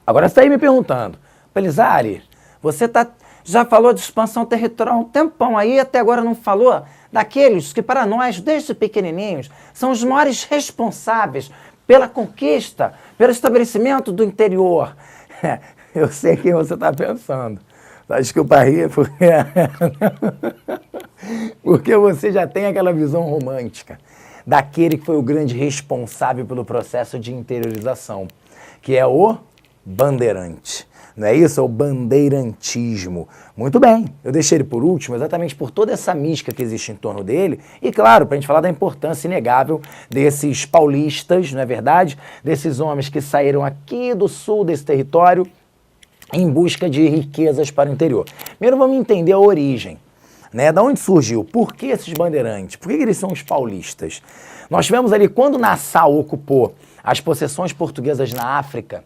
Agora você está aí me perguntando, Pelizari, você já falou de expansão territorial há um tempão aí, até agora não falou daqueles que para nós, desde pequenininhos, são os maiores responsáveis pela conquista, pelo estabelecimento do interior. Eu sei quem você está pensando. Desculpa rir, porque você já tem aquela visão romântica daquele que foi o grande responsável pelo processo de interiorização, que é o bandeirante. Não é isso? É o bandeirantismo. Muito bem, eu deixei ele por último exatamente por toda essa mística que existe em torno dele e, claro, para a gente falar da importância inegável desses paulistas, não é verdade? Desses homens que saíram aqui do sul desse território em busca de riquezas para o interior. Primeiro vamos entender a origem, né? Da onde surgiu? Por que esses bandeirantes? Por que eles são os paulistas? Nós tivemos ali, quando Nassau ocupou as possessões portuguesas na África,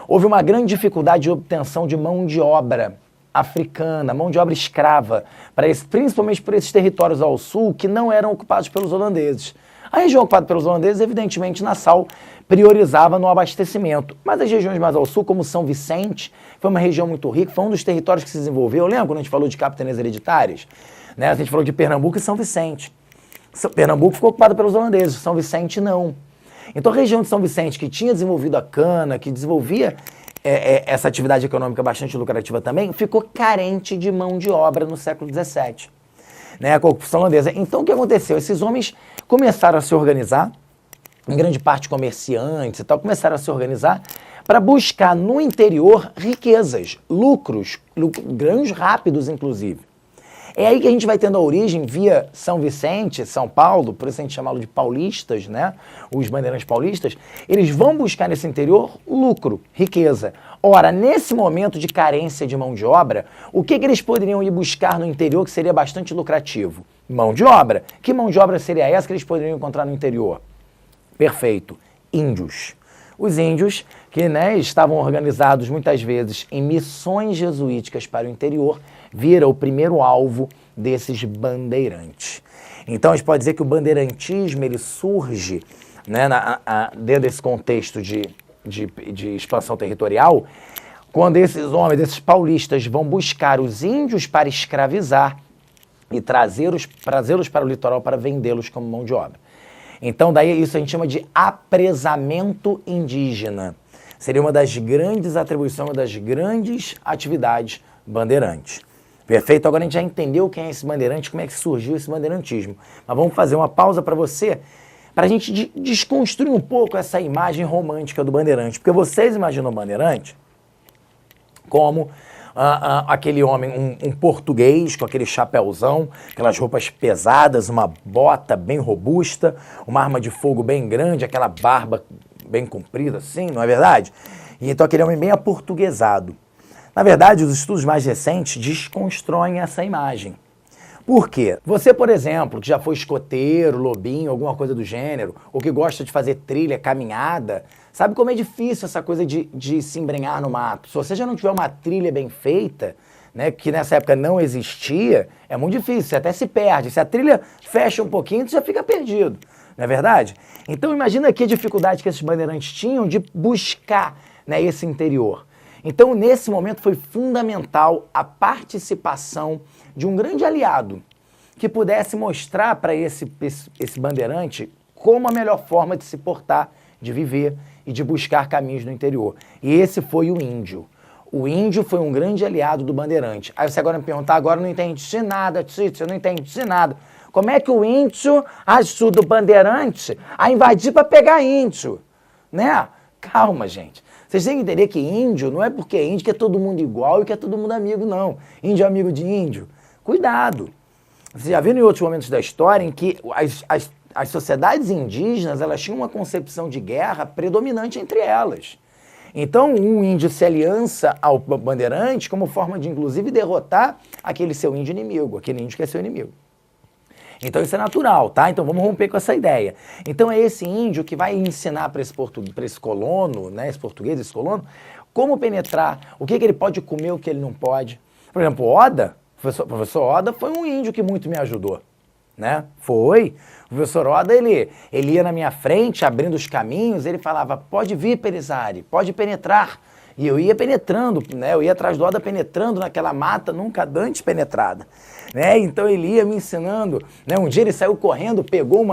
houve uma grande dificuldade de obtenção de mão de obra africana, mão de obra escrava, principalmente por esses territórios ao sul que não eram ocupados pelos holandeses. A região ocupada pelos holandeses, evidentemente, Nassau priorizava no abastecimento. Mas as regiões mais ao sul, como São Vicente, foi uma região muito rica, foi um dos territórios que se desenvolveu. Lembra quando a gente falou de capitanias hereditárias? Né? A gente falou de Pernambuco e São Vicente. Pernambuco ficou ocupado pelos holandeses, São Vicente não. Então a região de São Vicente, que tinha desenvolvido a cana, que desenvolvia essa atividade econômica bastante lucrativa também, ficou carente de mão de obra no século XVII. Né, com a ocupação holandesa. Então o que aconteceu? Esses homens começaram a se organizar, em grande parte comerciantes e tal, começaram a se organizar para buscar no interior riquezas, lucros, ganhos rápidos inclusive. É aí que a gente vai tendo a origem via São Vicente, São Paulo, por isso a gente chama de paulistas, né? Os bandeirantes paulistas, eles vão buscar nesse interior lucro, riqueza. Ora, nesse momento de carência de mão de obra, o que eles poderiam ir buscar no interior que seria bastante lucrativo? Mão de obra. Que mão de obra seria essa que eles poderiam encontrar no interior? Perfeito. Índios. Os índios que, né, estavam organizados muitas vezes em missões jesuíticas para o interior, viram o primeiro alvo desses bandeirantes. Então a gente pode dizer que o bandeirantismo ele surge, né, dentro desse contexto de expansão territorial, quando esses homens, esses paulistas vão buscar os índios para escravizar e trazê-los para o litoral para vendê-los como mão de obra. Então daí isso a gente chama de apresamento indígena. Seria uma das grandes atribuições, uma das grandes atividades bandeirantes. Perfeito? Agora a gente já entendeu quem é esse bandeirante, como é que surgiu esse bandeirantismo. Mas vamos fazer uma pausa para você, para a gente desconstruir um pouco essa imagem romântica do bandeirante. Porque vocês imaginam o bandeirante como aquele homem, um português com aquele chapéuzão, aquelas roupas pesadas, uma bota bem robusta, uma arma de fogo bem grande, aquela barba bem comprida assim, não é verdade? E então aquele homem bem aportuguesado. Na verdade, os estudos mais recentes desconstroem essa imagem. Por quê? Você, por exemplo, que já foi escoteiro, lobinho, alguma coisa do gênero, ou que gosta de fazer trilha, caminhada, sabe como é difícil essa coisa de se embrenhar no mato. Se você já não tiver uma trilha bem feita, né, que nessa época não existia, é muito difícil, você até se perde. Se a trilha fecha um pouquinho, você já fica perdido, não é verdade? Então imagina aqui a dificuldade que esses bandeirantes tinham de buscar, né, esse interior. Então, nesse momento, foi fundamental a participação de um grande aliado que pudesse mostrar para esse bandeirante como a melhor forma de se portar, de viver e de buscar caminhos no interior. E esse foi o índio. O índio foi um grande aliado do bandeirante. Aí você agora me perguntar, agora não entende de nada, Tito, eu não entendo de nada. Como é que o índio ajuda o bandeirante a invadir para pegar índio? Né? Calma, gente. Vocês têm que entender que índio não é porque é índio que é todo mundo igual e que é todo mundo amigo, não. Índio é amigo de índio. Cuidado. Você já viu em outros momentos da história em que as sociedades indígenas elas tinham uma concepção de guerra predominante entre elas. Então, um índio se aliança ao bandeirante como forma de, inclusive, derrotar aquele seu índio inimigo, aquele índio que é seu inimigo. Então isso é natural, tá? Então vamos romper com essa ideia. Então é esse índio que vai ensinar para esse colono, né, esse português, esse colono, como penetrar, o que ele pode comer, o que ele não pode. Por exemplo, Oda, o professor Oda foi um índio que muito me ajudou, né? Foi. O professor Oda, ele ia na minha frente, abrindo os caminhos, ele falava, pode vir, Pelizari, pode penetrar. E eu ia penetrando, né? Eu ia atrás do Oda penetrando naquela mata nunca antes penetrada, né? Então ele ia me ensinando, né? Um dia ele saiu correndo, pegou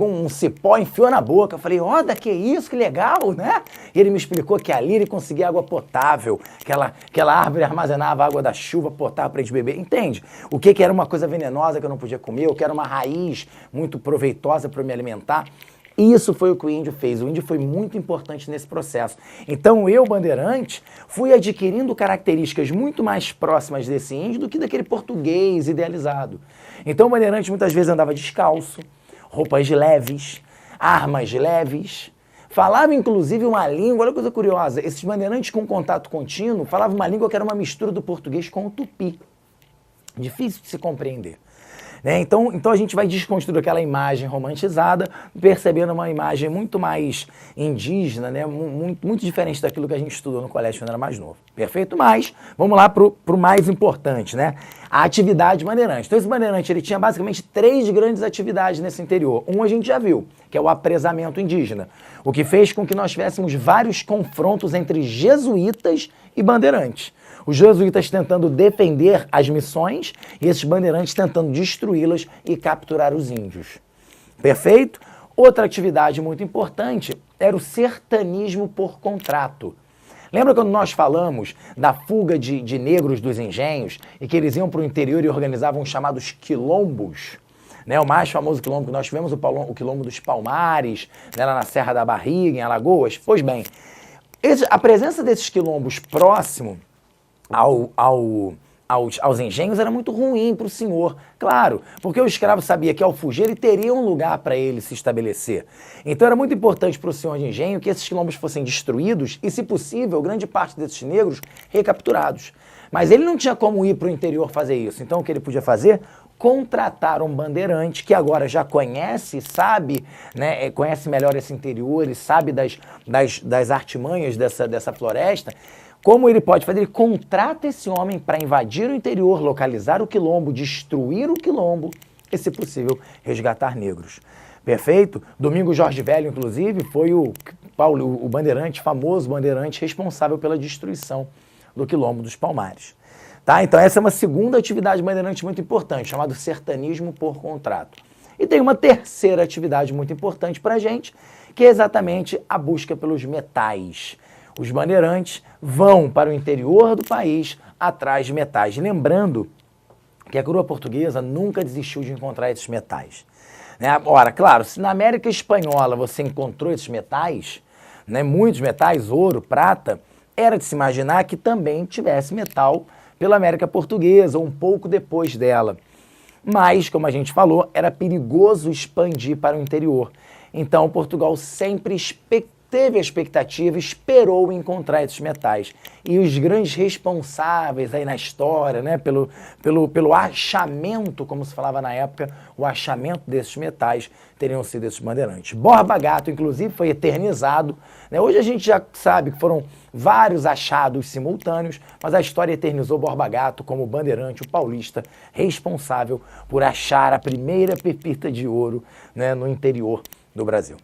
um cipó, enfiou na boca. Eu falei, Oda, que isso, que legal, né? E ele me explicou que ali ele conseguia água potável, aquela árvore armazenava água da chuva potável para a gente beber. Entende? O que era uma coisa venenosa que eu não podia comer, o que era uma raiz muito proveitosa para me alimentar. Isso foi o que o índio fez. O índio foi muito importante nesse processo. Então eu, bandeirante, fui adquirindo características muito mais próximas desse índio do que daquele português idealizado. Então o bandeirante muitas vezes andava descalço, roupas leves, armas leves, falava inclusive uma língua, olha que coisa curiosa, esses bandeirantes com contato contínuo falavam uma língua que era uma mistura do português com o tupi. Difícil de se compreender. Né? Então a gente vai desconstruir aquela imagem romantizada, percebendo uma imagem muito mais indígena, né? Muito diferente daquilo que a gente estudou no colégio quando era mais novo. Perfeito? Mas vamos lá para o mais importante, né? A atividade bandeirante. Então esse bandeirante ele tinha basicamente 3 grandes atividades nesse interior. Um a gente já viu, que é o apresamento indígena, o que fez com que nós tivéssemos vários confrontos entre jesuítas e bandeirantes. Os jesuítas tentando defender as missões e esses bandeirantes tentando destruí-las e capturar os índios. Perfeito? Outra atividade muito importante era o sertanismo por contrato. Lembra quando nós falamos da fuga de negros dos engenhos e que eles iam para o interior e organizavam os chamados quilombos? Né, o mais famoso quilombo que nós tivemos, o quilombo dos Palmares, né, lá na Serra da Barriga, em Alagoas. Pois bem, a presença desses quilombos próximo aos engenhos era muito ruim para o senhor, claro, porque o escravo sabia que ao fugir ele teria um lugar para ele se estabelecer. Então era muito importante para o senhor de engenho que esses quilombos fossem destruídos e, se possível, grande parte desses negros recapturados. Mas ele não tinha como ir para o interior fazer isso, então o que ele podia fazer? Contratar um bandeirante que agora já conhece, sabe, né, conhece melhor esse interior e sabe das artimanhas dessa floresta. Como ele pode fazer? Ele contrata esse homem para invadir o interior, localizar o quilombo, destruir o quilombo e, se possível, resgatar negros. Perfeito? Domingos Jorge Velho, inclusive, foi o bandeirante, famoso bandeirante, responsável pela destruição do quilombo dos Palmares. Tá? Então essa é uma segunda atividade bandeirante muito importante, chamada sertanismo por contrato. E tem uma terceira atividade muito importante para a gente, que é exatamente a busca pelos metais. Os bandeirantes vão para o interior do país atrás de metais. Lembrando que a coroa portuguesa nunca desistiu de encontrar esses metais. Né? Ora, claro, se na América Espanhola você encontrou esses metais, né, muitos metais, ouro, prata, era de se imaginar que também tivesse metal pela América Portuguesa, ou um pouco depois dela. Mas, como a gente falou, era perigoso expandir para o interior. Então, Portugal sempre teve a expectativa, esperou encontrar esses metais. E os grandes responsáveis aí na história, né, pelo achamento, como se falava na época, o achamento desses metais teriam sido esses bandeirantes. Borba Gato, inclusive, foi eternizado. Né? Hoje a gente já sabe que foram vários achados simultâneos, mas a história eternizou Borba Gato como bandeirante, o paulista, responsável por achar a primeira pepita de ouro, né, no interior do Brasil.